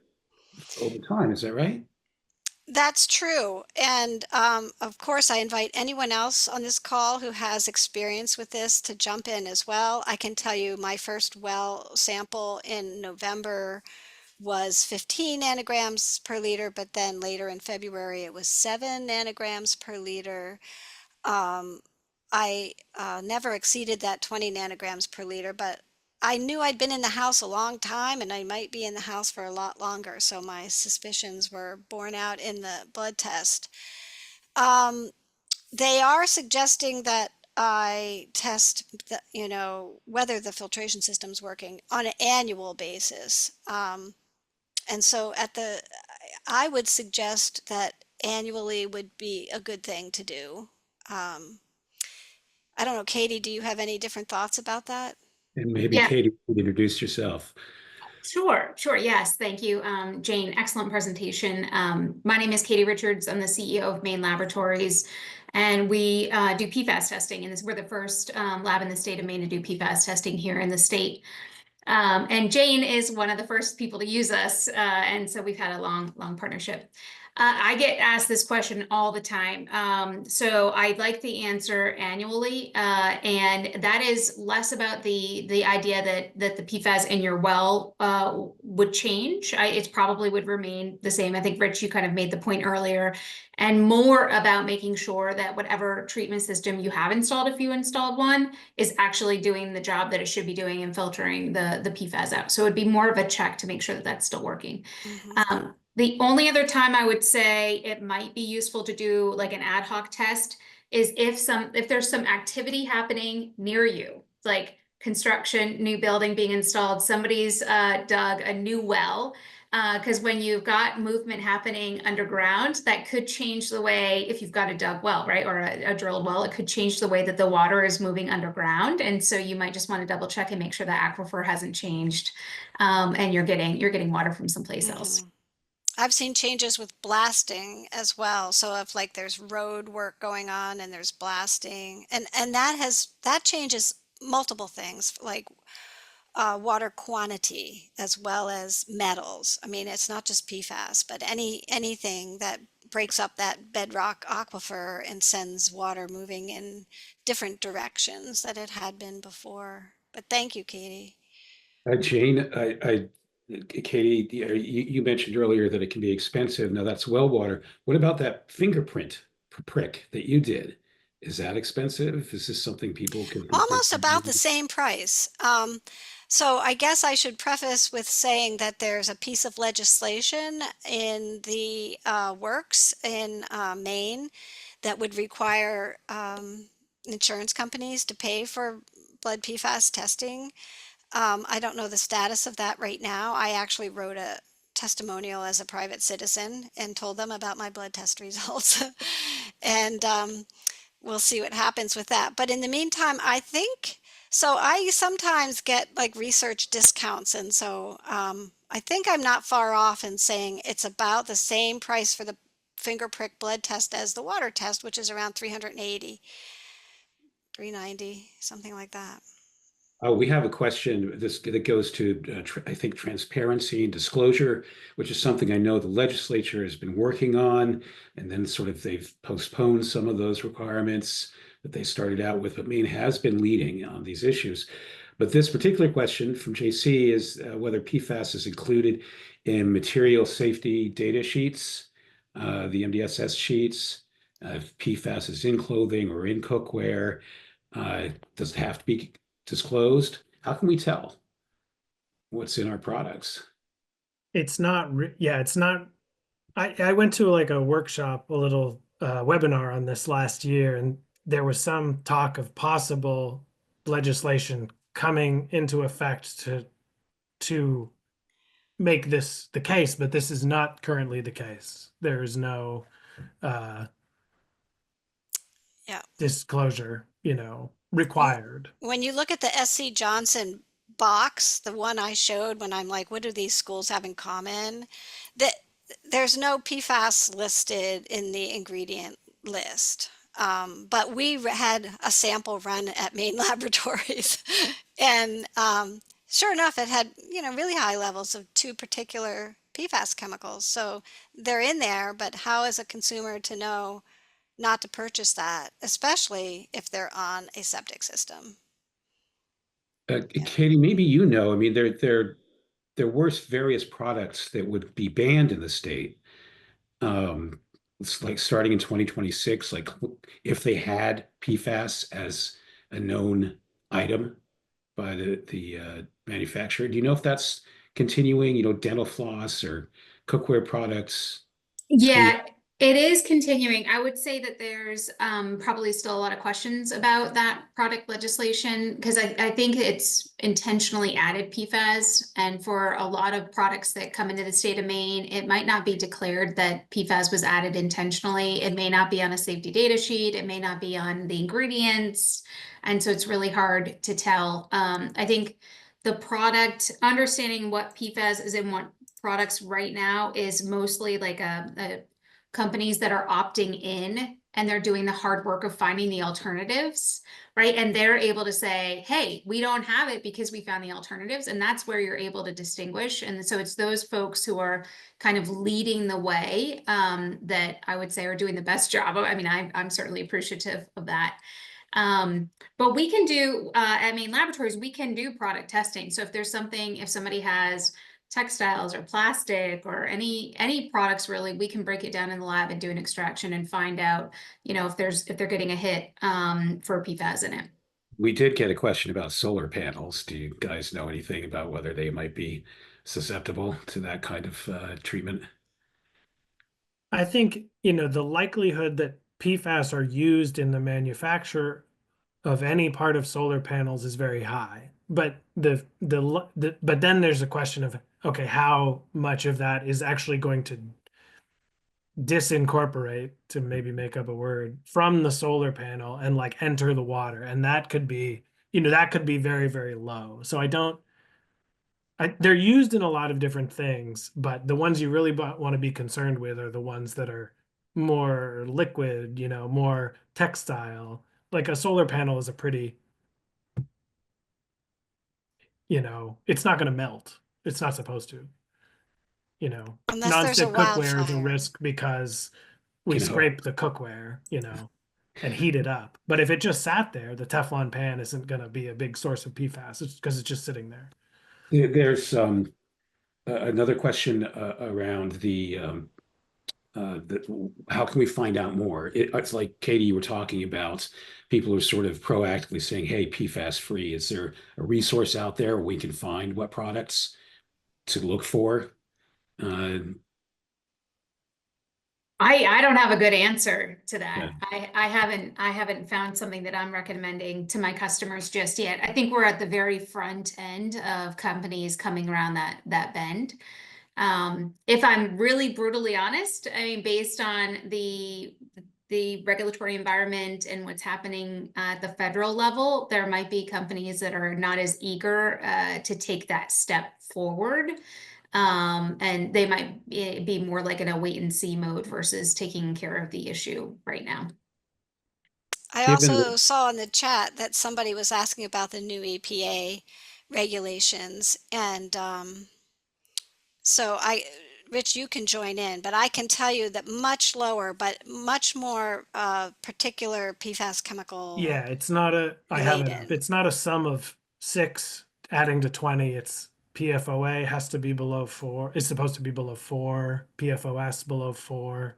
over time. Is that right? That's true. And of course, I invite anyone else on this call who has experience with this to jump in as well. I can tell you my first well sample in November was 15 nanograms per liter, but then later in February it was 7 nanograms per liter. I never exceeded that 20 nanograms per liter, but I knew I'd been in the house a long time and I might be in the house for a lot longer. So my suspicions were borne out in the blood test. They are suggesting that I test, whether the filtration system's working on an annual basis. And so I would suggest that annually would be a good thing to do. I don't know, Katie, do you have any different thoughts about that? And maybe Katie, would introduce yourself. Sure. Yes. Thank you, Jane. Excellent presentation. My name is Katie Richards. I'm the CEO of Maine Laboratories, and we do PFAS testing. And we're the first lab in the state of Maine to do PFAS testing here in the state. And Jane is one of the first people to use us. And so we've had a long partnership. I get asked this question all the time. So I like the answer annually. And that is less about the idea that the PFAS in your well would change. It probably would remain the same. I think, Rich, you kind of made the point earlier, and more about making sure that whatever treatment system you have installed, if you installed one, is actually doing the job that it should be doing and filtering the PFAS out. So it'd be more of a check to make sure that that's still working. Mhm. The only other time I would say it might be useful to do like an ad hoc test is if there's some activity happening near you, like construction, new building being installed, somebody's dug a new well. Because when you've got movement happening underground, that could change the way, if you've got a dug well, right, or a drilled well, it could change the way that the water is moving underground. And so you might just want to double check and make sure the aquifer hasn't changed, and you're getting water from someplace else. Mhm. I've seen changes with blasting as well. So if like there's road work going on and there's blasting, and that changes multiple things like water quantity as well as metals. I mean, it's not just PFAS, but anything that breaks up that bedrock aquifer and sends water moving in different directions that it had been before. But thank you, Katie. Jane, Katie, you mentioned earlier that it can be expensive. Now that's well water. What about that fingerprint prick that you did? Is that expensive? Is this something people can afford Almost to about the use? same price. So I guess I should preface with saying that there's a piece of legislation in the works in Maine that would require insurance companies to pay for blood PFAS testing. I don't know the status of that right now. I actually wrote a testimonial as a private citizen and told them about my blood test results. And we'll see what happens with that. But in the meantime, I think so. I sometimes get like research discounts. And so I think I'm not far off in saying it's about the same price for the finger prick blood test as the water test, which is around 380, 390, something like that. Oh, we have a question that goes to, I think, transparency and disclosure, which is something I know the legislature has been working on, and then sort of they've postponed some of those requirements that they started out with, but Maine has been leading on these issues. But this particular question from JC is whether PFAS is included in material safety data sheets, the MDSS sheets, if PFAS is in clothing or in cookware. Does it have to be disclosed? How can we tell what's in our products? It's not, it's not. I went to like a workshop, a little webinar on this last year, and there was some talk of possible legislation coming into effect to make this the case, but this is not currently the case. There is no Yeah. disclosure, required. When you look at the SC Johnson box, the one I showed when I'm like, what do these schools have in common? That there's no PFAS listed in the ingredient list. But we had a sample run at Maine Laboratories, and sure enough, it had really high levels of two particular PFAS chemicals. So they're in there, but how is a consumer to know not to purchase that, especially if they're on a septic system? Yeah. Katie, maybe I mean, there were various products that would be banned in the state. It's like starting in 2026, like if they had PFAS as a known item by the manufacturer. Do you know if that's continuing? Dental floss or cookware products. Yeah, it is continuing. I would say that there's probably still a lot of questions about that product legislation because I think it's intentionally added PFAS. And for a lot of products that come into the state of Maine, it might not be declared that PFAS was added intentionally. It may not be on a safety data sheet. It may not be on the ingredients. And so it's really hard to tell. I think the product, understanding what PFAS is in what products right now is mostly like a companies that are opting in and they're doing the hard work of finding the alternatives, right? And they're able to say, hey, we don't have it because we found the alternatives. And that's where you're able to distinguish. And so it's those folks who are kind of leading the way that I would say are doing the best job. I mean, I'm certainly appreciative of that. But we can do, I mean, laboratories, we can do product testing. So if there's something, if somebody has textiles or plastic or any products, really, we can break it down in the lab and do an extraction and find out, you know, if they're getting a hit for PFAS in it. We did get a question about solar panels. Do you guys know anything about whether they might be susceptible to that kind of treatment? I think, you know, the likelihood that PFAS are used in the manufacture of any part of solar panels is very high. But but then there's a question of, okay, how much of that is actually going to disincorporate, to maybe make up a word, from the solar panel and like enter the water, and that could be, you know, that could be very, very low. So they're used in a lot of different things, but the ones you really want to be concerned with are the ones that are more liquid, you know, more textile. Like a solar panel is a pretty, you know, it's not going to melt. It's not supposed to, you know. Unless there's a Nonstick cookware is a wildfire. risk because we You know, scrape the cookware, you know, and heat it up. But if it just sat there, the Teflon pan isn't going to be a big source of PFAS. It's because it's just sitting there. there's another question around how can we find out more? It's like, Katie, you were talking about people who are sort of proactively saying, hey, PFAS free. Is there a resource out there where we can find what products to look for? I don't have a good answer to that. Yeah. I haven't found something that I'm recommending to my customers just yet. I think we're at the very front end of companies coming around that bend. If I'm really brutally honest, I mean, based on the regulatory environment and what's happening at the federal level, there might be companies that are not as eager to take that step forward. And they might be more like in a wait and see mode versus taking care of the issue right now. I also saw in the chat that somebody was asking about the new EPA regulations, and so Rich, you can join in, but I can tell you that much lower, but much more particular PFAS chemical. Yeah, it's not it's not a sum of 6 adding to 20. It's PFOA has to be below 4. It's supposed to be below 4. PFOS below 4.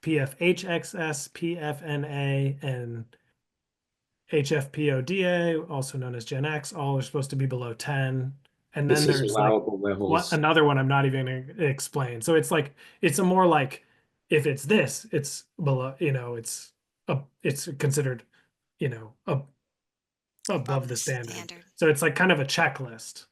PFHXS, PFNA, and HFPODA, also known as Gen X, all are supposed to be below 10. And then there's like another one I'm not even going to explain. So it's like, it's a more like, if it's this, it's below, you know, it's considered, you know, above the standard. So it's like kind of a checklist,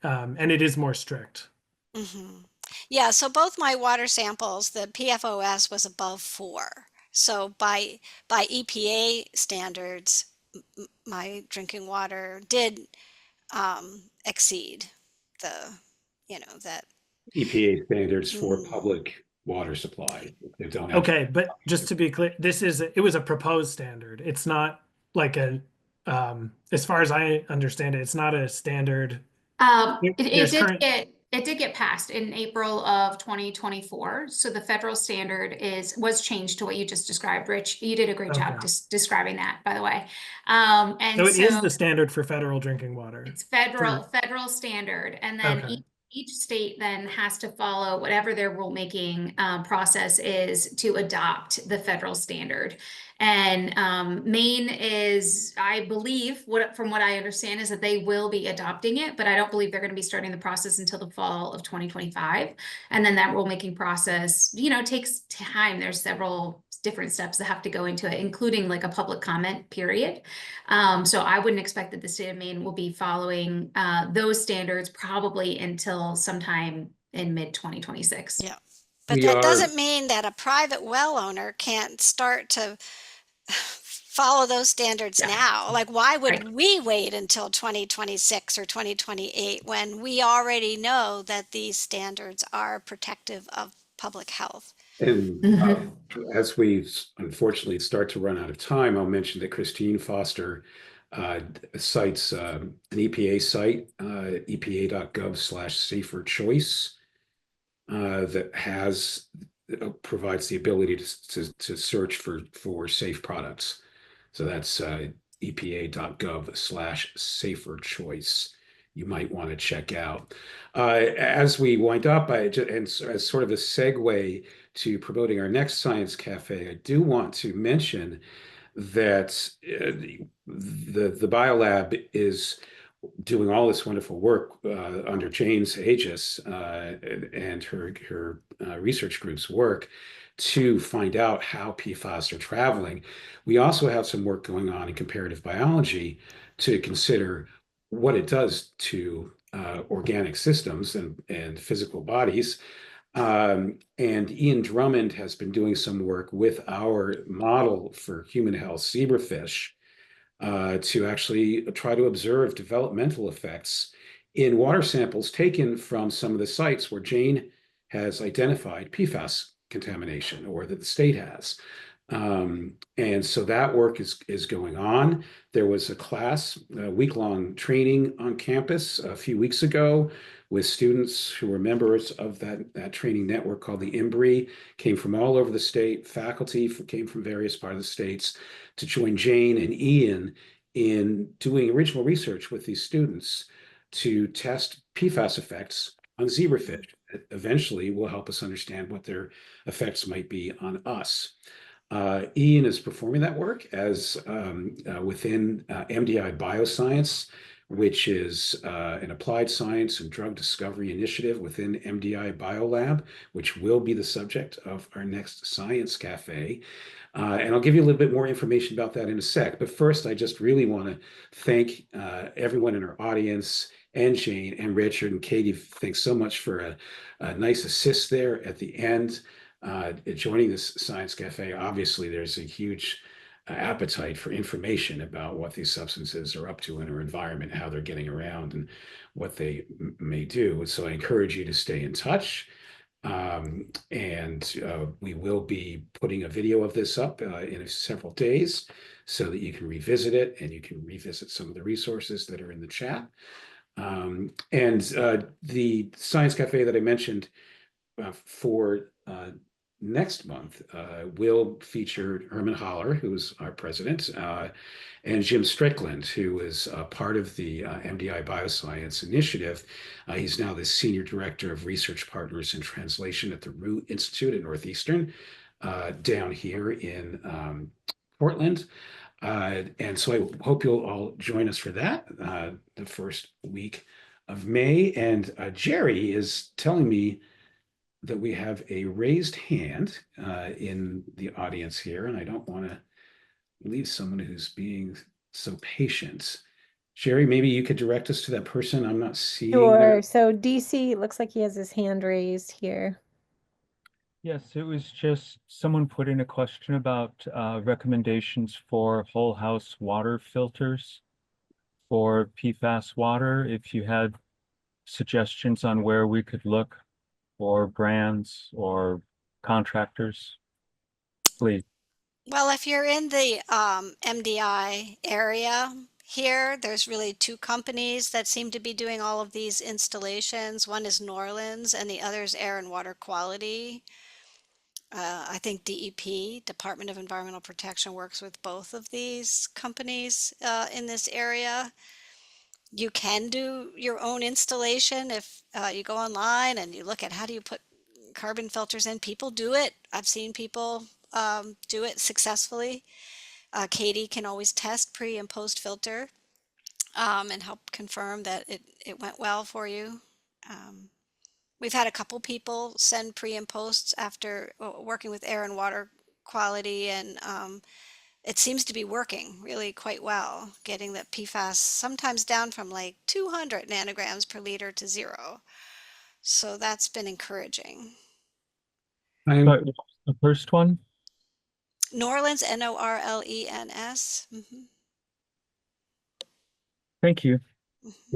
and it is more strict. Mm-hmm. Yeah, so both my water samples, the PFOS was above 4. So by EPA standards, my drinking water did exceed the, you know, that EPA standards for public water supply. They don't have Okay, but just to be clear, it was a proposed standard. It's not like as far as I understand it, it's not a standard. It did get passed in April of 2024. So the federal standard was changed to what you just described, Rich. You did a great job describing that, by the way. And so it is the standard for federal drinking water. It's federal standard. And then each state then has to follow whatever their rulemaking process is to adopt the federal standard. And Maine is, I believe, from what I understand, is that they will be adopting it, but I don't believe they're going to be starting the process until the fall of 2025. And then that rulemaking process, you know, takes time. There's several different steps that have to go into it, including like a public comment period. So I wouldn't expect that the state of Maine will be following those standards probably until sometime in mid 2026. Yeah. But that doesn't mean that a private well owner can't start to follow those standards now. Like, why would we wait until 2026 or 2028 when we already know that these standards are protective of public health? And Mhm. as we unfortunately start to run out of time, I'll mention that Christine Foster cites an EPA site, epa.gov/safer choice, that has provides the ability to search for safe products. So that's epa.gov/safer choice. You might want to check out. As we wind up, and as sort of a segue to promoting our next Science Cafe, I do want to mention that the biolab is doing all this wonderful work under Jane's aegis and her research group's work to find out how PFAS are traveling. We also have some work going on in comparative biology to consider what it does to organic systems and physical bodies. And Ian Drummond has been doing some work with our model for human health zebrafish to actually try to observe developmental effects in water samples taken from some of the sites where Jane has identified PFAS contamination, or that the state has. And so that work is going on. There was a class, a week-long training on campus a few weeks ago with students who were members of that training network called the IMBRI, came from all over the state. Faculty came from various parts of the states to join Jane and Ian in doing original research with these students to test PFAS effects on zebrafish. That eventually will help us understand what their effects might be on us. Ian is performing that work as within MDI Bioscience, which is an applied science and drug discovery initiative within MDI Biolab, which will be the subject of our next Science Cafe. And I'll give you a little bit more information about that in a sec. But first, I just really want to thank everyone in our audience, and Jane and Richard and Katie. Thanks so much for a nice assist there at the end. Joining this Science Cafe, obviously there's a huge appetite for information about what these substances are up to in our environment, how they're getting around, and what they may do. So I encourage you to stay in touch. We will be putting a video of this up in several days so that you can revisit it and you can revisit some of the resources that are in the chat. The Science Cafe that I mentioned for next month will feature Herman Holler, who's our president, and Jim Strickland, who is part of the MDI Bioscience Initiative. He's now the Senior Director of Research Partners and Translation at the Root Institute at Northeastern, down here in Portland. And so I hope you'll all join us for that, the first week of May. And Jerry is telling me that we have a raised hand in the audience here, and I don't want to leave someone who's being so patient. Jerry, maybe you could direct us to that person. I'm not seeing Sure. that. So DC looks like he has his hand raised here. Yes, it was just someone put in a question about recommendations for whole house water filters for PFAS water. If you had suggestions on where we could look, or brands or contractors, please. Well, if you're in the MDI area here, there's really two companies that seem to be doing all of these installations. One is Norlands and the other is Air and Water Quality. I think DEP, Department of Environmental Protection, works with both of these companies in this area. You can do your own installation if you go online and you look at how do you put carbon filters in. People do it. I've seen people do it successfully. Katie can always test pre and post filter and help confirm that it went well for you. We've had a couple people send pre and posts after working with Air and Water Quality, and it seems to be working really quite well, getting the PFAS sometimes down from like 200 nanograms per liter to 0. So that's been encouraging. But the first one? Norlands, Norlens. Thank you.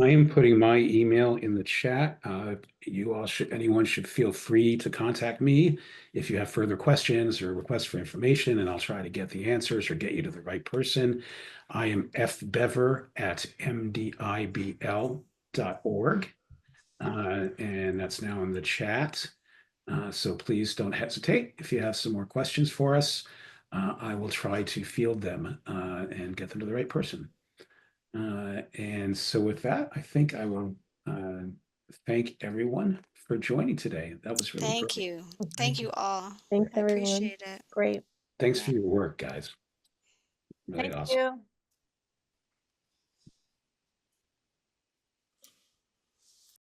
I am putting my email in the chat. Anyone should feel free to contact me if you have further questions or requests for information, and I'll try to get the answers or get you to the right person. I am fbever@mdibl.org, and that's now in the chat. So please don't hesitate. If you have some more questions for us, I will try to field them and get them to the right person. And so with that, I think I will thank everyone for joining today. That was really Thank great. you. Thank you all. Thanks, I everyone. appreciate it. Great. Thanks Yeah. for your work, guys. Really Thank awesome. you.